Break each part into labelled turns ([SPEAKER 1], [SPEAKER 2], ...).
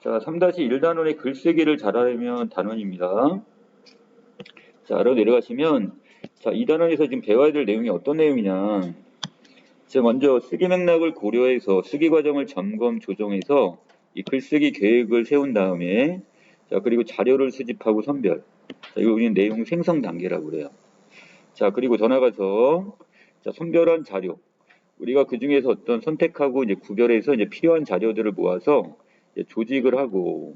[SPEAKER 1] 자, 3-1단원의 글쓰기를 잘하려면 단원입니다. 자, 아래로 내려가시면, 자, 이 단원에서 지금 배워야 될 내용이 어떤 내용이냐. 자, 먼저 쓰기 맥락을 고려해서 쓰기 과정을 점검, 조정해서 이 글쓰기 계획을 세운 다음에, 자, 그리고 자료를 수집하고 선별. 자, 이거 우리는 내용 생성 단계라고 그래요. 자, 그리고 더 나가서, 자, 선별한 자료. 우리가 그 중에서 어떤 선택하고 이제 구별해서 이제 필요한 자료들을 모아서 이제 조직을 하고,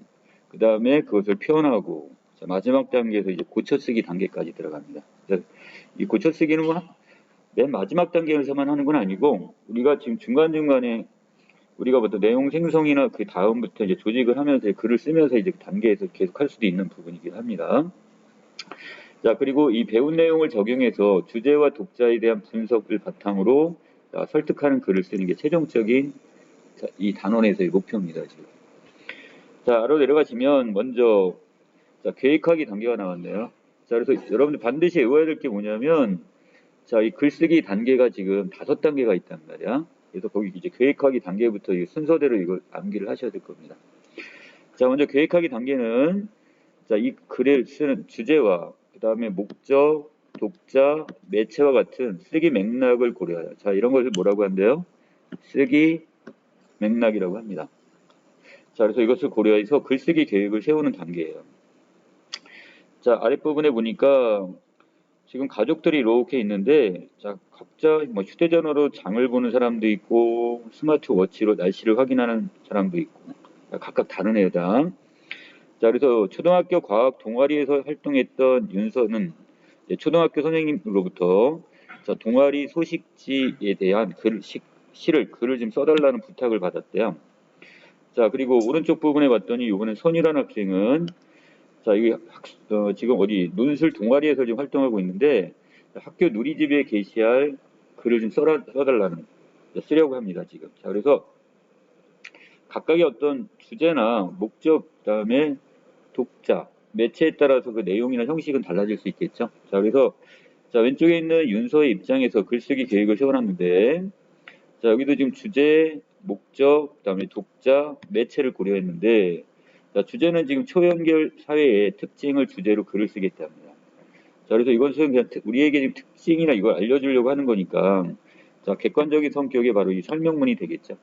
[SPEAKER 1] 그 다음에 그것을 표현하고, 자, 마지막 단계에서 이제 고쳐쓰기 단계까지 들어갑니다. 이 고쳐쓰기는 맨 마지막 단계에서만 하는 건 아니고, 우리가 지금 중간중간에 우리가 어떤 내용 생성이나 그 다음부터 이제 조직을 하면서 글을 쓰면서 이제 단계에서 계속 할 수도 있는 부분이긴 합니다. 자, 그리고 이 배운 내용을 적용해서 주제와 독자에 대한 분석을 바탕으로 설득하는 글을 쓰는 게 최종적인 이 단원에서의 목표입니다. 지금. 자, 아래로 내려가시면 먼저 자, 계획하기 단계가 나왔네요. 자, 그래서 여러분들 반드시 외워야 될 게 뭐냐면, 자, 이 글쓰기 단계가 지금 5단계가 있단 말이야. 그래서 거기 이제 계획하기 단계부터 이 순서대로 이걸 암기를 하셔야 될 겁니다. 자, 먼저 계획하기 단계는 자, 이 글을 쓰는 주제와 그 다음에 목적, 독자, 매체와 같은 쓰기 맥락을 고려해요. 자, 이런 것을 뭐라고 한대요? 쓰기 맥락이라고 합니다. 자, 그래서 이것을 고려해서 글쓰기 계획을 세우는 단계예요. 자, 아랫부분에 보니까 지금 가족들이 이렇게 있는데, 자, 각자 뭐 휴대전화로 장을 보는 사람도 있고, 스마트워치로 날씨를 확인하는 사람도 있고, 각각 다른 애다. 자, 그래서 초등학교 과학 동아리에서 활동했던 윤서는 초등학교 선생님으로부터 자, 동아리 소식지에 대한 글을 좀 써달라는 부탁을 받았대요. 자, 그리고 오른쪽 부분에 봤더니 이번에 선이라는 학생은 자, 이게 지금 어디 논술 동아리에서 지금 활동하고 있는데 학교 누리집에 게시할 글을 좀 써달라는 쓰려고 합니다, 지금. 자, 그래서 각각의 어떤 주제나 목적, 그다음에 독자, 매체에 따라서 그 내용이나 형식은 달라질 수 있겠죠. 자, 그래서 자, 왼쪽에 있는 윤서의 입장에서 글쓰기 계획을 세워놨는데, 자, 여기도 지금 주제, 목적, 그다음에 독자, 매체를 고려했는데, 자, 주제는 지금 초연결 사회의 특징을 주제로 글을 쓰겠답니다. 자, 그래서 이것은 그냥 우리에게 지금 특징이나 이걸 알려주려고 하는 거니까, 자, 객관적인 성격의 바로 이 설명문이 되겠죠.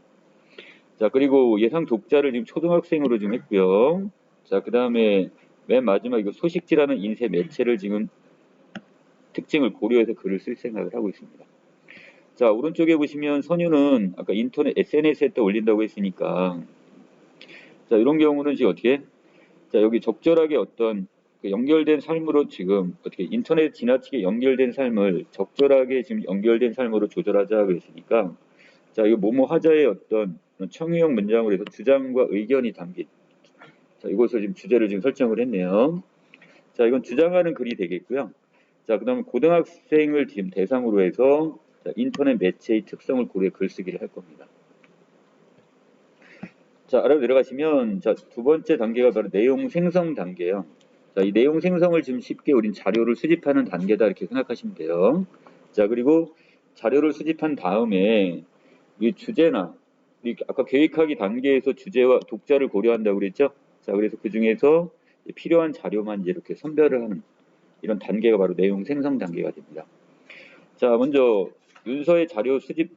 [SPEAKER 1] 자, 그리고 예상 독자를 지금 초등학생으로 지금 했고요. 자, 그 다음에 맨 마지막 이거 소식지라는 인쇄 매체를 지금 특징을 고려해서 글을 쓸 생각을 하고 있습니다. 자, 오른쪽에 보시면 선유는 아까 인터넷 SNS에 또 올린다고 했으니까 자, 이런 경우는 지금 어떻게 자, 여기 적절하게 어떤 그 연결된 삶으로 지금 어떻게 인터넷 지나치게 연결된 삶을 적절하게 지금 연결된 삶으로 조절하자 그랬으니까 자, 이거 뭐뭐 하자의 어떤 청유형 문장으로 해서 주장과 의견이 담긴 자, 이것을 지금 주제를 지금 설정을 했네요. 자, 이건 주장하는 글이 되겠고요. 자, 그 다음에 고등학생을 지금 대상으로 해서 자, 인터넷 매체의 특성을 고려해 글쓰기를 할 겁니다. 자, 아래로 내려가시면 자, 두 번째 단계가 바로 내용 생성 단계예요. 자, 이 내용 생성을 지금 쉽게 우린 자료를 수집하는 단계다 이렇게 생각하시면 돼요. 자, 그리고 자료를 수집한 다음에 이 주제나 아까 계획하기 단계에서 주제와 독자를 고려한다고 그랬죠? 자, 그래서 그 중에서 필요한 자료만 이제 이렇게 선별을 하는 이런 단계가 바로 내용 생성 단계가 됩니다. 자, 먼저 윤서의 자료 수집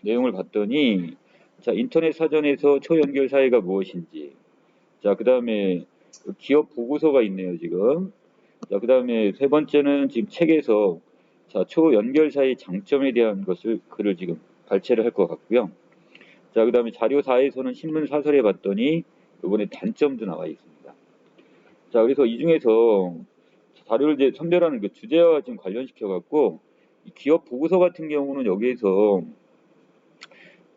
[SPEAKER 1] 내용을 봤더니 자, 인터넷 사전에서 초연결 사회가 무엇인지 자, 그 다음에 기업 보고서가 있네요, 지금. 자, 그 다음에 세 번째는 지금 책에서 자, 초연결 사회의 장점에 대한 것을 글을 지금 발췌를 할 것 같고요. 자, 그 다음에 자료 4에서는 신문 사설에 봤더니 이번에 단점도 나와 있습니다. 자, 그래서 이 중에서 자료를 이제 선별하는 그 주제와 지금 관련시켜 갖고 기업 보고서 같은 경우는 여기에서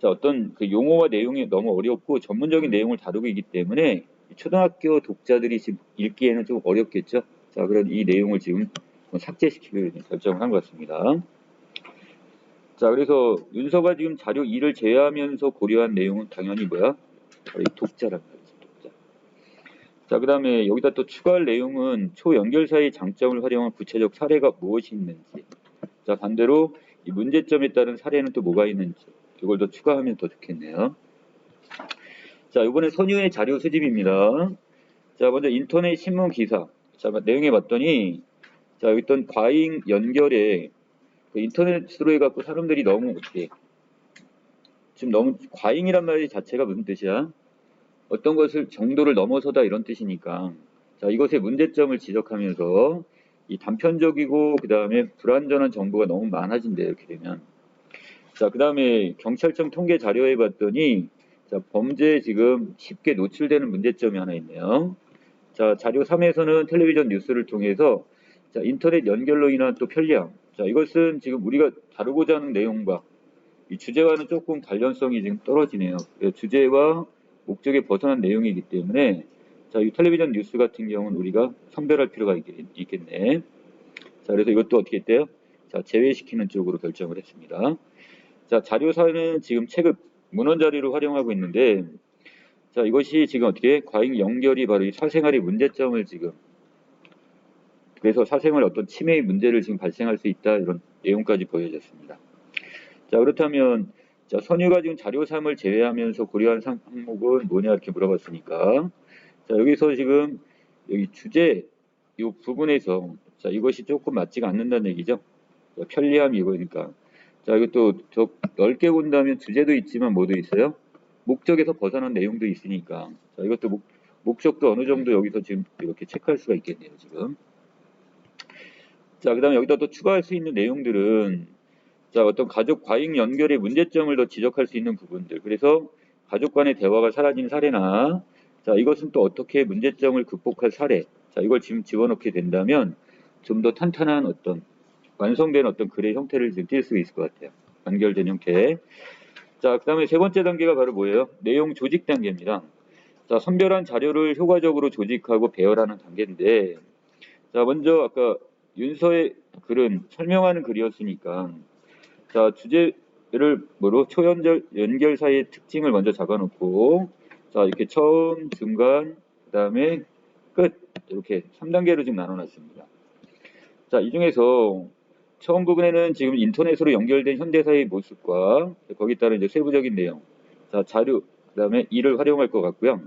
[SPEAKER 1] 자, 어떤 그 용어와 내용이 너무 어렵고 전문적인 내용을 다루고 있기 때문에 초등학교 독자들이 지금 읽기에는 좀 어렵겠죠. 자, 그런 이 내용을 지금 삭제시키기로 결정을 한 것 같습니다. 자, 그래서 윤서가 지금 자료 2를 제외하면서 고려한 내용은 당연히 뭐야? 바로 이 독자란 말이죠, 독자. 자, 그 다음에 여기다 또 추가할 내용은 초연결사의 장점을 활용한 구체적 사례가 무엇이 있는지. 자, 반대로 이 문제점에 따른 사례는 또 뭐가 있는지. 이걸 더 추가하면 더 좋겠네요. 자, 이번에 선유의 자료 수집입니다. 자, 먼저 인터넷 신문 기사. 자, 내용에 봤더니, 자, 여기 있던 과잉 연결에 그 인터넷으로 해갖고 사람들이 너무 어떻게, 지금 너무 과잉이란 말 자체가 무슨 뜻이야? 어떤 것을 정도를 넘어서다 이런 뜻이니까. 자, 이것의 문제점을 지적하면서 이 단편적이고 그 다음에 불완전한 정보가 너무 많아진대요. 이렇게 되면. 자, 그 다음에 경찰청 통계 자료에 봤더니 자, 범죄에 지금 쉽게 노출되는 문제점이 하나 있네요. 자, 자료 3에서는 텔레비전 뉴스를 통해서 자, 인터넷 연결로 인한 또 편리함. 자, 이것은 지금 우리가 다루고자 하는 내용과 이 주제와는 조금 관련성이 지금 떨어지네요. 주제와 목적에 벗어난 내용이기 때문에 자, 이 텔레비전 뉴스 같은 경우는 우리가 선별할 필요가 있겠네. 자, 그래서 이것도 어떻게 했대요? 자, 제외시키는 쪽으로 결정을 했습니다. 자, 자료사는 지금 체급 문헌 자료를 활용하고 있는데 자, 이것이 지금 어떻게 과잉 연결이 바로 이 사생활의 문제점을 지금 그래서 사생활 어떤 침해의 문제를 지금 발생할 수 있다 이런 내용까지 보여졌습니다. 자, 그렇다면 자, 선유가 지금 자료 3을 제외하면서 고려한 항목은 뭐냐 이렇게 물어봤으니까 자, 여기서 지금 여기 주제 이 부분에서 자, 이것이 조금 맞지가 않는다는 얘기죠. 자, 편리함이 이거니까. 자, 이것도 더 넓게 본다면 주제도 있지만 뭐도 있어요? 목적에서 벗어난 내용도 있으니까. 자, 이것도 목적도 어느 정도 여기서 지금 이렇게 체크할 수가 있겠네요, 지금. 자, 그 다음에 여기다 또 추가할 수 있는 내용들은 자, 어떤 가족 과잉 연결의 문제점을 더 지적할 수 있는 부분들. 그래서 가족 간의 대화가 사라진 사례나 자, 이것은 또 어떻게 문제점을 극복할 사례. 자, 이걸 지금 집어넣게 된다면 좀 더 탄탄한 어떤 완성된 어떤 글의 형태를 띌 수 있을 것 같아요. 연결된 형태. 자, 그 다음에 세 번째 단계가 바로 뭐예요? 내용 조직 단계입니다. 자, 선별한 자료를 효과적으로 조직하고 배열하는 단계인데, 자, 먼저 아까 윤서의 글은 설명하는 글이었으니까, 자, 주제를 뭐로 연결 사이의 특징을 먼저 잡아놓고, 자, 이렇게 처음, 중간, 그 다음에 끝, 이렇게 3단계로 지금 나눠놨습니다. 자, 이 중에서 처음 부분에는 지금 인터넷으로 연결된 현대사의 모습과 거기에 따른 이제 세부적인 내용, 자, 자료, 그 다음에 이를 활용할 것 같고요.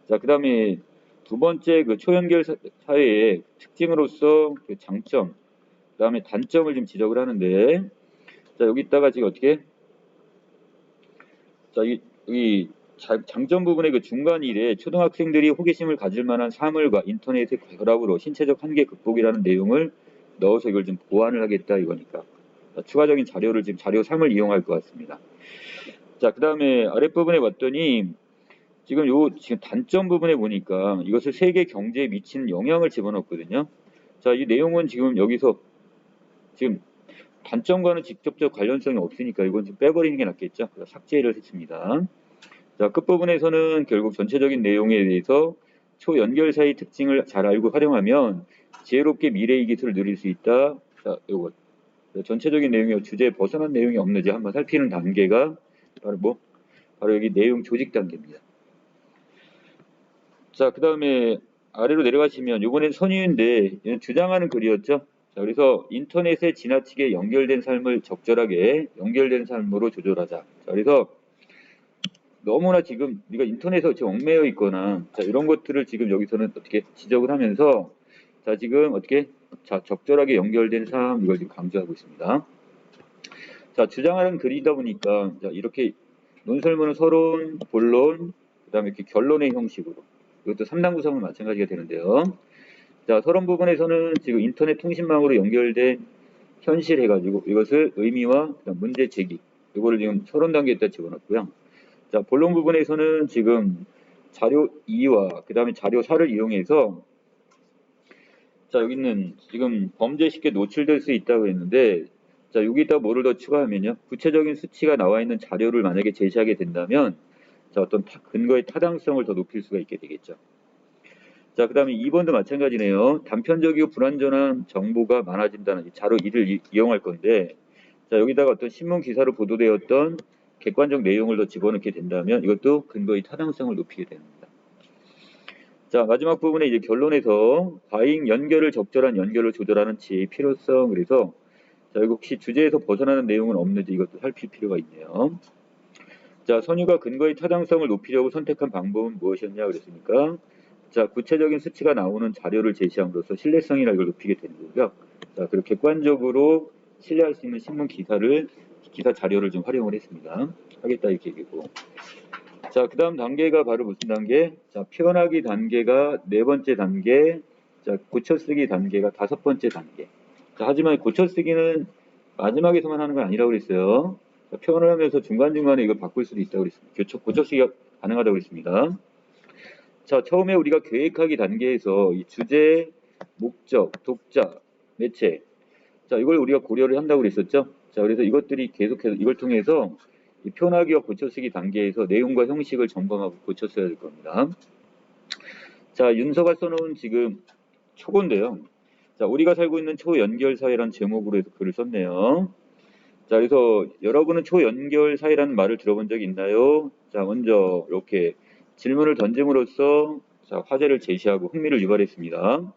[SPEAKER 1] 자, 그 다음에 두 번째 그 초연결 사회의 특징으로서 그 장점, 그 다음에 단점을 좀 지적을 하는데, 자, 여기다가 지금 어떻게, 자, 이 장점 부분의 그 중간 일에 초등학생들이 호기심을 가질 만한 사물과 인터넷의 결합으로 신체적 한계 극복이라는 내용을 넣어서 이걸 좀 보완을 하겠다 이거니까. 자, 추가적인 자료를 지금 자료 3을 이용할 것 같습니다. 자, 그 다음에 아랫부분에 봤더니 지금 지금 단점 부분에 보니까 이것을 세계 경제에 미치는 영향을 집어넣었거든요. 자, 이 내용은 지금 여기서 지금 단점과는 직접적 관련성이 없으니까 이건 좀 빼버리는 게 낫겠죠. 그래서 삭제를 했습니다. 자, 끝부분에서는 결국 전체적인 내용에 대해서 초연결사의 특징을 잘 알고 활용하면 지혜롭게 미래의 기술을 누릴 수 있다. 자, 요거 전체적인 내용이 주제에 벗어난 내용이 없는지 한번 살피는 단계가 바로 바로 여기 내용 조직 단계입니다. 자, 그 다음에 아래로 내려가시면 이번엔 선유인데 얘는 주장하는 글이었죠. 자, 그래서 인터넷에 지나치게 연결된 삶을 적절하게 연결된 삶으로 조절하자. 자, 그래서 너무나 지금 네가 인터넷에 지금 얽매여 있거나 자, 이런 것들을 지금 여기서는 어떻게 지적을 하면서 자, 지금 어떻게 자, 적절하게 연결된 삶 이걸 지금 강조하고 있습니다. 자, 주장하는 글이다 보니까 자, 이렇게 논설문은 서론, 본론, 그다음에 이렇게 결론의 형식으로 이것도 3단 구성은 마찬가지가 되는데요. 자, 서론 부분에서는 지금 인터넷 통신망으로 연결된 현실 해가지고 이것을 의미와 그다음 문제 제기 이거를 지금 서론 단계에다 집어넣고요. 자, 본론 부분에서는 지금 자료 2와 그 다음에 자료 4를 이용해서 자, 여기는 지금 범죄에 쉽게 노출될 수 있다고 했는데 자, 여기다 뭐를 더 추가하면요. 구체적인 수치가 나와 있는 자료를 만약에 제시하게 된다면 자, 어떤 근거의 타당성을 더 높일 수가 있게 되겠죠. 자, 그 다음에 2번도 마찬가지네요. 단편적이고 불완전한 정보가 많아진다는 자료 2를 이용할 건데 자, 여기다가 어떤 신문 기사로 보도되었던 객관적 내용을 더 집어넣게 된다면 이것도 근거의 타당성을 높이게 됩니다. 자, 마지막 부분에 이제 결론에서 과잉 연결을 적절한 연결을 조절하는 지혜의 필요성. 그래서 자, 혹시 주제에서 벗어나는 내용은 없는지 이것도 살필 필요가 있네요. 자, 선유가 근거의 타당성을 높이려고 선택한 방법은 무엇이었냐 그랬으니까 자, 구체적인 수치가 나오는 자료를 제시함으로써 신뢰성이나 이걸 높이게 되는 거고요. 자, 그리고 객관적으로 신뢰할 수 있는 신문 기사 자료를 좀 활용을 했습니다. 하겠다 이렇게 얘기고. 자, 그 다음 단계가 바로 무슨 단계? 자, 표현하기 단계가 네 번째 단계, 자, 고쳐쓰기 단계가 다섯 번째 단계. 자, 하지만 고쳐쓰기는 마지막에서만 하는 건 아니라고 그랬어요. 자, 표현을 하면서 중간중간에 이걸 바꿀 수도 있다고 그랬습니다. 고쳐쓰기가 가능하다고 그랬습니다. 자, 처음에 우리가 계획하기 단계에서 이 주제, 목적, 독자, 매체. 자, 이걸 우리가 고려를 한다고 그랬었죠. 자, 그래서 이것들이 계속해서 이걸 통해서 이 표현하기와 고쳐쓰기 단계에서 내용과 형식을 점검하고 고쳤어야 될 겁니다. 자, 윤서가 써놓은 지금 초고인데요. 자, 우리가 살고 있는 초연결사회라는 제목으로 해서 글을 썼네요. 자, 그래서 여러분은 초연결사회라는 말을 들어본 적이 있나요? 자, 먼저 이렇게 질문을 던짐으로써 자, 화제를 제시하고 흥미를 유발했습니다.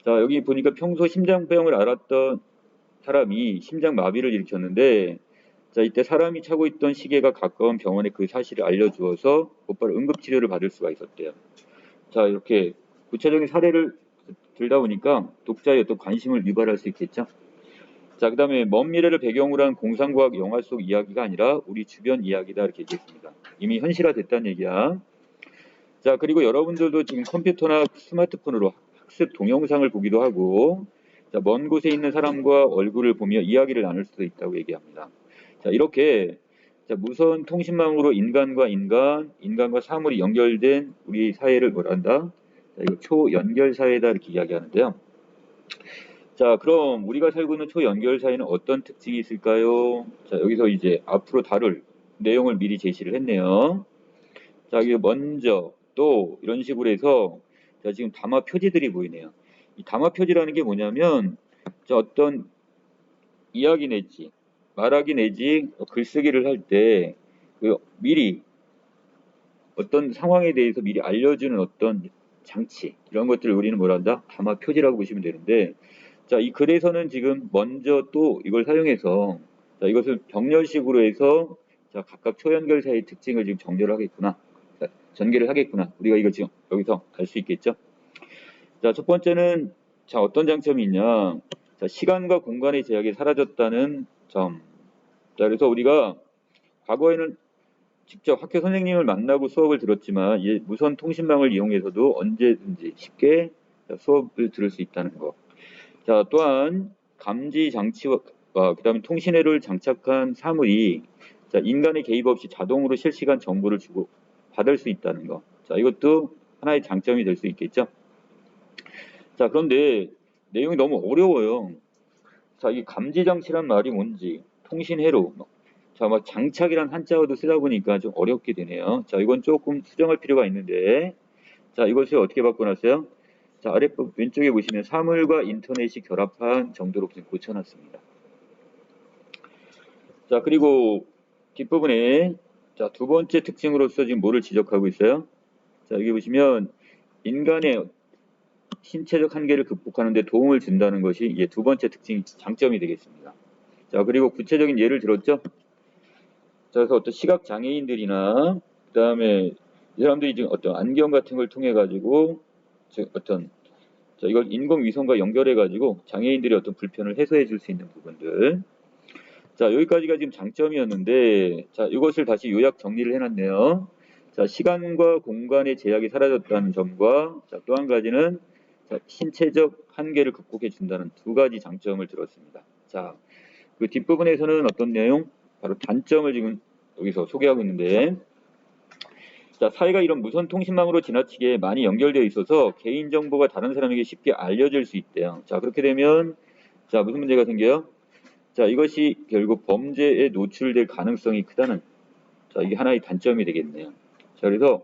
[SPEAKER 1] 자, 여기 보니까 평소 심장병을 앓았던 사람이 심장마비를 일으켰는데 자, 이때 사람이 차고 있던 시계가 가까운 병원에 그 사실을 알려주어서 곧바로 응급치료를 받을 수가 있었대요. 자, 이렇게 구체적인 사례를 들다 보니까 독자의 어떤 관심을 유발할 수 있겠죠. 자, 그 다음에 먼 미래를 배경으로 한 공상과학 영화 속 이야기가 아니라 우리 주변 이야기다 이렇게 얘기했습니다. 이미 현실화됐다는 얘기야. 자, 그리고 여러분들도 지금 컴퓨터나 스마트폰으로 학습 동영상을 보기도 하고 자, 먼 곳에 있는 사람과 얼굴을 보며 이야기를 나눌 수도 있다고 얘기합니다. 자, 이렇게 자, 무선 통신망으로 인간과 사물이 연결된 우리 사회를 뭐란다? 자, 이거 초연결 사회다 이렇게 이야기하는데요. 자, 그럼 우리가 살고 있는 초연결 사회는 어떤 특징이 있을까요? 자, 여기서 이제 앞으로 다룰 내용을 미리 제시를 했네요. 자, 여기 먼저 또 이런 식으로 해서 자, 지금 담화 표지들이 보이네요. 이 담화 표지라는 게 뭐냐면 자, 어떤 이야기 내지 말하기 내지 글쓰기를 할 때 그 미리 어떤 상황에 대해서 미리 알려주는 어떤 장치 이런 것들을 우리는 뭐란다? 담화 표지라고 보시면 되는데 자, 이 글에서는 지금 먼저 또 이걸 사용해서 자, 이것을 병렬식으로 해서 자, 각각 초연결사의 특징을 지금 정렬을 하겠구나. 자, 전개를 하겠구나. 우리가 이걸 지금 여기서 알 수 있겠죠? 자, 첫 번째는 자, 어떤 장점이 있냐? 자, 시간과 공간의 제약이 사라졌다는 점. 자, 그래서 우리가 과거에는 직접 학교 선생님을 만나고 수업을 들었지만 이 무선 통신망을 이용해서도 언제든지 쉽게 수업을 들을 수 있다는 것. 자, 또한 감지 장치와 그다음에 통신회로를 장착한 사물이 자, 인간의 개입 없이 자동으로 실시간 정보를 주고 받을 수 있다는 것. 자, 이것도 하나의 장점이 될 수 있겠죠. 자, 그런데 내용이 너무 어려워요. 자, 이 감지 장치란 말이 뭔지, 통신회로, 자, 막 장착이란 한자어도 쓰다 보니까 좀 어렵게 되네요. 자, 이건 조금 수정할 필요가 있는데, 자, 이것을 어떻게 바꿔놨어요? 자, 왼쪽에 보시면 사물과 인터넷이 결합한 정도로 지금 고쳐놨습니다. 자, 그리고 뒷부분에 자, 두 번째 특징으로서 지금 뭐를 지적하고 있어요? 자, 여기 보시면 인간의 신체적 한계를 극복하는 데 도움을 준다는 것이 이게 두 번째 장점이 되겠습니다. 자, 그리고 구체적인 예를 들었죠? 자, 그래서 어떤 시각 장애인들이나 그다음에 이 사람들이 지금 어떤 안경 같은 걸 통해 가지고 어떤 자, 이걸 인공위성과 연결해 가지고 장애인들의 어떤 불편을 해소해 줄 수 있는 부분들. 자, 여기까지가 지금 장점이었는데 자, 이것을 다시 요약 정리를 해 놨네요. 자, 시간과 공간의 제약이 사라졌다는 점과 자, 또 한 가지는 자, 신체적 한계를 극복해 준다는 두 가지 장점을 들었습니다. 자, 그 뒷부분에서는 어떤 내용? 바로 단점을 지금 여기서 소개하고 있는데 자, 사회가 이런 무선 통신망으로 지나치게 많이 연결되어 있어서 개인정보가 다른 사람에게 쉽게 알려질 수 있대요. 자, 그렇게 되면 자, 무슨 문제가 생겨요? 자, 이것이 결국 범죄에 노출될 가능성이 크다는 자, 이게 하나의 단점이 되겠네요. 자, 그래서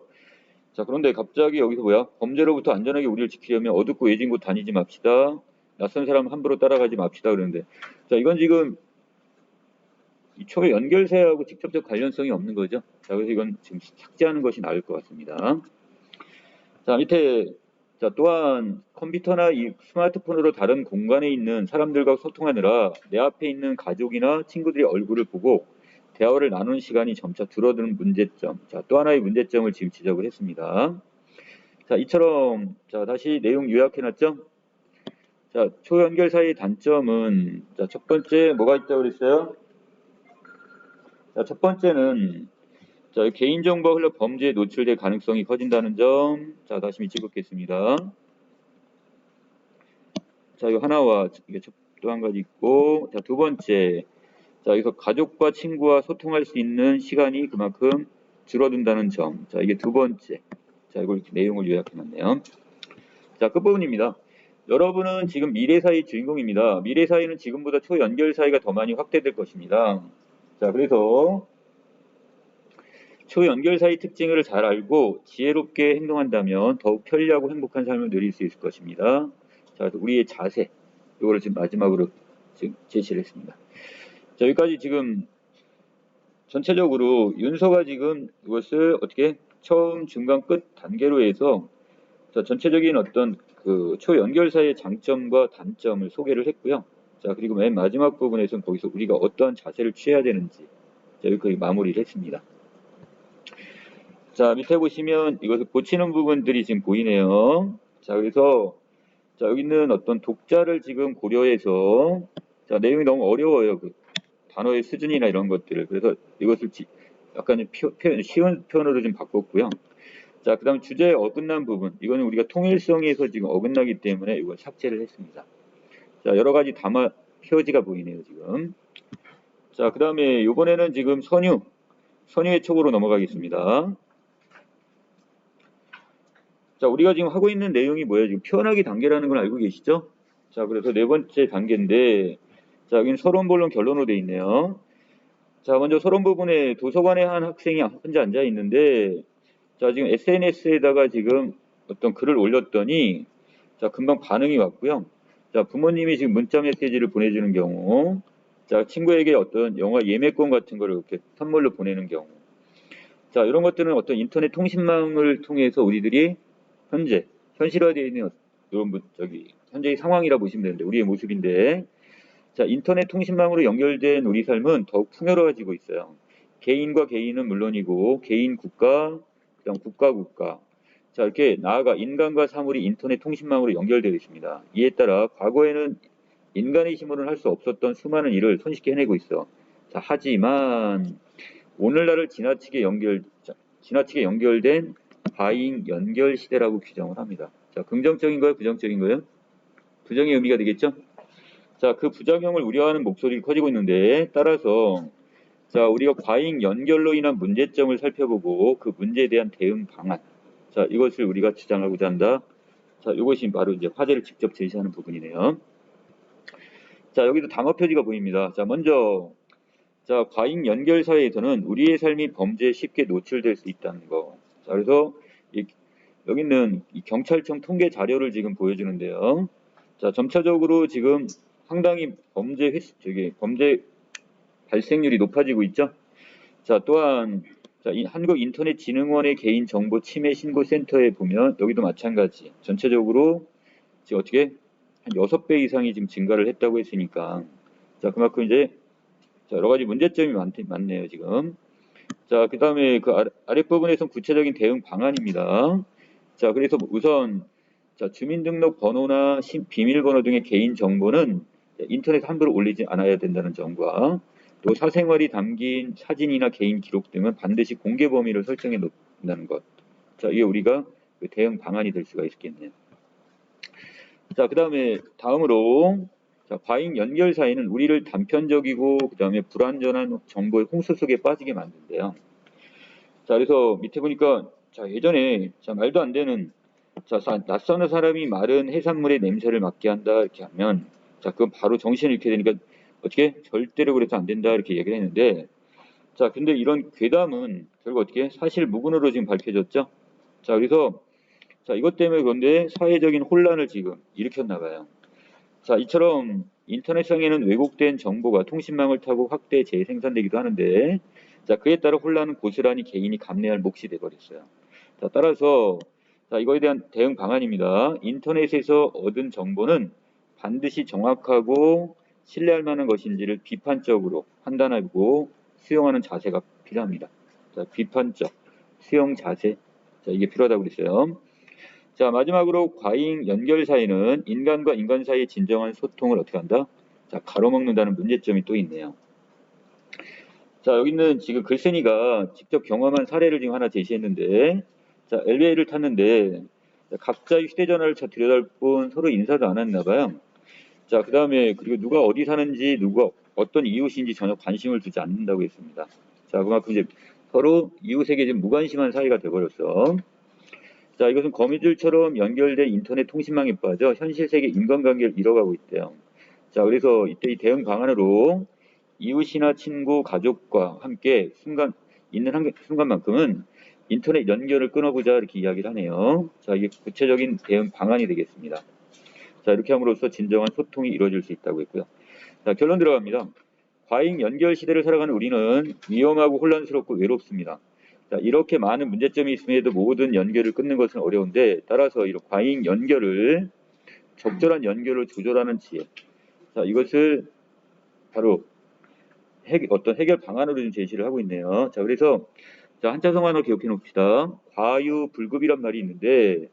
[SPEAKER 1] 자, 그런데 갑자기 여기서 뭐야? 범죄로부터 안전하게 우리를 지키려면 어둡고 외진 곳 다니지 맙시다. 낯선 사람 함부로 따라가지 맙시다. 그러는데 자, 이건 지금 이 초연결사하고 직접적 관련성이 없는 거죠. 자, 그래서 이건 지금 삭제하는 것이 나을 것 같습니다. 자, 밑에 자, 또한 컴퓨터나 이 스마트폰으로 다른 공간에 있는 사람들과 소통하느라 내 앞에 있는 가족이나 친구들의 얼굴을 보고 대화를 나누는 시간이 점차 줄어드는 문제점. 자, 또 하나의 문제점을 지금 지적을 했습니다. 자, 이처럼 자, 다시 내용 요약해놨죠? 자, 초연결사의 단점은 자, 첫 번째 뭐가 있다고 그랬어요? 자, 첫 번째는 자, 개인정보가 흘러 범죄에 노출될 가능성이 커진다는 점. 자, 다시 찍었겠습니다. 자, 이 하나와 이게 또 한 가지 있고, 자, 두 번째, 자, 여기서 가족과 친구와 소통할 수 있는 시간이 그만큼 줄어든다는 점. 자, 이게 두 번째. 자, 이걸 이렇게 내용을 요약해놨네요. 자, 끝부분입니다. 여러분은 지금 미래 사이 주인공입니다. 미래 사이는 지금보다 초연결 사이가 더 많이 확대될 것입니다. 자, 그래서 초연결 사이 특징을 잘 알고 지혜롭게 행동한다면 더욱 편리하고 행복한 삶을 누릴 수 있을 것입니다. 자, 우리의 자세, 이거를 지금 마지막으로 지금 제시를 했습니다. 자, 여기까지 지금 전체적으로 윤서가 지금 이것을 어떻게 처음, 중간, 끝 단계로 해서 자, 전체적인 어떤 그 초연결사의 장점과 단점을 소개를 했고요. 자, 그리고 맨 마지막 부분에서는 거기서 우리가 어떠한 자세를 취해야 되는지 여기까지 마무리를 했습니다. 자, 밑에 보시면 이것을 고치는 부분들이 지금 보이네요. 자, 그래서 자, 여기 있는 어떤 독자를 지금 고려해서 자, 내용이 너무 어려워요. 그 단어의 수준이나 이런 것들을. 그래서 이것을 약간 쉬운 표현으로 좀 바꿨고요. 자, 그 다음 주제에 어긋난 부분. 이거는 우리가 통일성에서 지금 어긋나기 때문에 이걸 삭제를 했습니다. 자, 여러 가지 표지가 보이네요, 지금. 자, 그 다음에 이번에는 지금 선유의 촉으로 넘어가겠습니다. 자, 우리가 지금 하고 있는 내용이 뭐예요? 지금 표현하기 단계라는 걸 알고 계시죠? 자, 그래서 네 번째 단계인데, 자, 여기는 서론, 본론, 결론으로 되어 있네요. 자, 먼저 서론 부분에 도서관에 한 학생이 혼자 앉아 있는데, 자, 지금 SNS에다가 지금 어떤 글을 올렸더니, 자, 금방 반응이 왔고요. 자, 부모님이 지금 문자 메시지를 보내주는 경우, 자, 친구에게 어떤 영화 예매권 같은 거를 이렇게 선물로 보내는 경우. 자, 이런 것들은 어떤 인터넷 통신망을 통해서 우리들이 현실화되어 있는 이런 현재의 상황이라 보시면 되는데, 우리의 모습인데, 자, 인터넷 통신망으로 연결된 우리 삶은 더욱 풍요로워지고 있어요. 개인과 개인은 물론이고, 개인 국가, 그다음 국가, 자, 이렇게 나아가 인간과 사물이 인터넷 통신망으로 연결되어 있습니다. 이에 따라 과거에는 인간의 힘으로는 할 수 없었던 수많은 일을 손쉽게 해내고 있어. 자, 하지만 오늘날을 지나치게 연결된 과잉 연결 시대라고 규정을 합니다. 자, 긍정적인 거예요, 부정적인 거예요? 부정의 의미가 되겠죠? 자, 그 부작용을 우려하는 목소리가 커지고 있는데 따라서 자, 우리가 과잉 연결로 인한 문제점을 살펴보고 그 문제에 대한 대응 방안. 자, 이것을 우리가 주장하고자 한다. 자, 이것이 바로 이제 화제를 직접 제시하는 부분이네요. 자, 여기도 담화 표지가 보입니다. 자, 먼저 자, 과잉 연결 사회에서는 우리의 삶이 범죄에 쉽게 노출될 수 있다는 거. 자, 그래서 여기 있는 이 경찰청 통계 자료를 지금 보여주는데요. 자, 점차적으로 지금 상당히 범죄 발생률이 높아지고 있죠. 자, 또한 자, 한국인터넷진흥원의 개인정보 침해 신고센터에 보면 여기도 마찬가지. 전체적으로 지금 어떻게 한 6배 이상이 지금 증가를 했다고 했으니까 자, 그만큼 이제 자, 여러 가지 문제점이 많네요, 지금. 자, 그 다음에 그 아랫부분에서는 구체적인 대응 방안입니다. 자, 그래서 우선 자, 주민등록번호나 비밀번호 등의 개인정보는 인터넷 함부로 올리지 않아야 된다는 점과 또 사생활이 담긴 사진이나 개인 기록 등은 반드시 공개 범위를 설정해 놓는다는 것. 자, 이게 우리가 그 대응 방안이 될 수가 있겠네요. 자, 그 다음에 다음으로 자, 과잉 연결 사이는 우리를 단편적이고 그 다음에 불완전한 정보의 홍수 속에 빠지게 만든대요. 자, 그래서 밑에 보니까 자, 예전에 자, 말도 안 되는 자, 낯서는 사람이 마른 해산물의 냄새를 맡게 한다 이렇게 하면 자, 그건 바로 정신을 잃게 되니까 어떻게 절대로 그래서 안 된다 이렇게 얘기를 했는데 자, 근데 이런 괴담은 결국 어떻게 사실 무근으로 지금 밝혀졌죠. 자, 그래서 자, 이것 때문에 그런데 사회적인 혼란을 지금 일으켰나 봐요. 자, 이처럼 인터넷상에는 왜곡된 정보가 통신망을 타고 확대 재생산되기도 하는데 자, 그에 따라 혼란은 고스란히 개인이 감내할 몫이 돼버렸어요. 자, 따라서 자, 이거에 대한 대응 방안입니다. 인터넷에서 얻은 정보는 반드시 정확하고 신뢰할 만한 것인지를 비판적으로 판단하고 수용하는 자세가 필요합니다. 자, 비판적 수용 자세. 자, 이게 필요하다고 그랬어요. 자, 마지막으로 과잉 연결 사이는 인간과 인간 사이의 진정한 소통을 어떻게 한다? 자, 가로막는다는 문제점이 또 있네요. 자, 여기는 지금 글쓴이가 직접 경험한 사례를 지금 하나 제시했는데, 자, 엘리베이터를 탔는데, 각자의 휴대전화를 들여다볼 뿐 서로 인사도 안 했나 봐요. 자, 그 다음에, 그리고 누가 어디 사는지, 누가 어떤 이웃인지 전혀 관심을 두지 않는다고 했습니다. 자, 그만큼 이제 서로 이웃에게 지금 무관심한 사이가 돼버렸어. 자, 이것은 거미줄처럼 연결된 인터넷 통신망에 빠져 현실 세계 인간관계를 잃어가고 있대요. 자, 그래서 이때 이 대응 방안으로 이웃이나 친구, 가족과 함께 순간만큼은 인터넷 연결을 끊어보자 이렇게 이야기를 하네요. 자, 이게 구체적인 대응 방안이 되겠습니다. 자, 이렇게 함으로써 진정한 소통이 이루어질 수 있다고 했고요. 자, 결론 들어갑니다. 과잉 연결 시대를 살아가는 우리는 위험하고 혼란스럽고 외롭습니다. 자, 이렇게 많은 문제점이 있음에도 모든 연결을 끊는 것은 어려운데 따라서 이런 과잉 연결을 적절한 연결을 조절하는 지혜. 자, 이것을 바로 어떤 해결 방안으로 좀 제시를 하고 있네요. 자, 그래서 자, 한자성 하나 기억해 놓읍시다. 과유불급이란 말이 있는데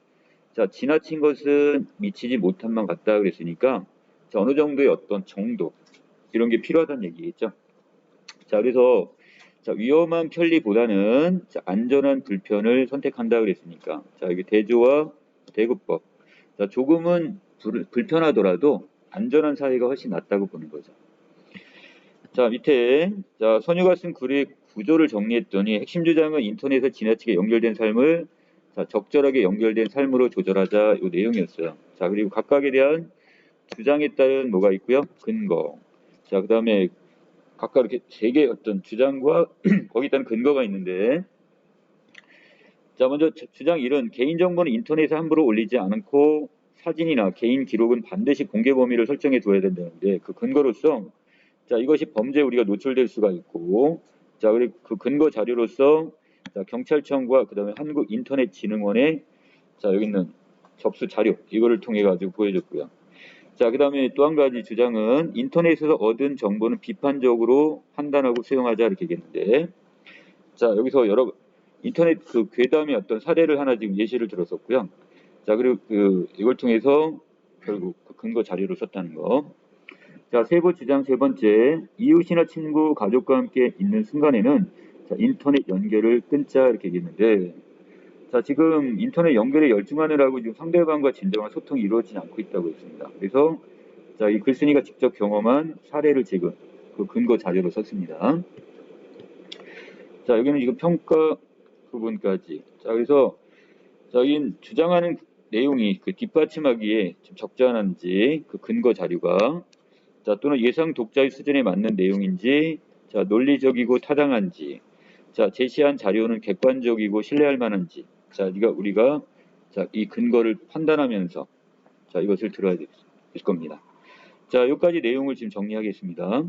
[SPEAKER 1] 자, 지나친 것은 미치지 못한만 같다 그랬으니까 자, 어느 정도의 어떤 정도 이런 게 필요하다는 얘기겠죠. 자, 그래서 자, 위험한 편리보다는 자, 안전한 불편을 선택한다 그랬으니까 자, 이게 대조와 대구법. 자, 조금은 불편하더라도 안전한 사회가 훨씬 낫다고 보는 거죠. 자, 밑에 자, 선유가 쓴 글의 구조를 정리했더니 핵심 주장은 인터넷에 지나치게 연결된 삶을 자, 적절하게 연결된 삶으로 조절하자 이 내용이었어요. 자, 그리고 각각에 대한 주장에 따른 뭐가 있고요? 근거. 자, 그 다음에 각각 이렇게 세 개의 어떤 주장과 거기에 따른 근거가 있는데 자, 먼저 주장 1은 개인정보는 인터넷에 함부로 올리지 않고 사진이나 개인 기록은 반드시 공개 범위를 설정해 두어야 된다는데 그 근거로서 자, 이것이 범죄에 우리가 노출될 수가 있고 자, 그리고 그 근거 자료로서 자, 경찰청과 그다음에 한국인터넷진흥원의 자, 여기 있는 접수 자료 이거를 통해 가지고 보여줬고요. 자, 그 다음에 또 한 가지 주장은 인터넷에서 얻은 정보는 비판적으로 판단하고 수용하자 이렇게 얘기했는데 자, 여기서 여러 인터넷 그 괴담의 어떤 사례를 하나 지금 예시를 들었었고요. 자, 그리고 이걸 통해서 결국 그 근거 자료를 썼다는 거. 자, 세부 주장 세 번째, 이웃이나 친구, 가족과 함께 있는 순간에는 자, 인터넷 연결을 끊자 이렇게 얘기했는데 자, 지금 인터넷 연결에 열중하느라고 지금 상대방과 진정한 소통이 이루어지지 않고 있다고 했습니다. 그래서 자, 이 글쓴이가 직접 경험한 사례를 지금 그 근거 자료로 썼습니다. 자, 여기는 지금 평가 부분까지. 자, 그래서 저희 주장하는 내용이 그 뒷받침하기에 좀 적절한지 그 근거 자료가 자, 또는 예상 독자의 수준에 맞는 내용인지 자, 논리적이고 타당한지 자, 제시한 자료는 객관적이고 신뢰할 만한지 자, 우리가 자, 이 근거를 판단하면서 자, 이것을 들어야 될 겁니다. 자, 여기까지 내용을 지금 정리하겠습니다.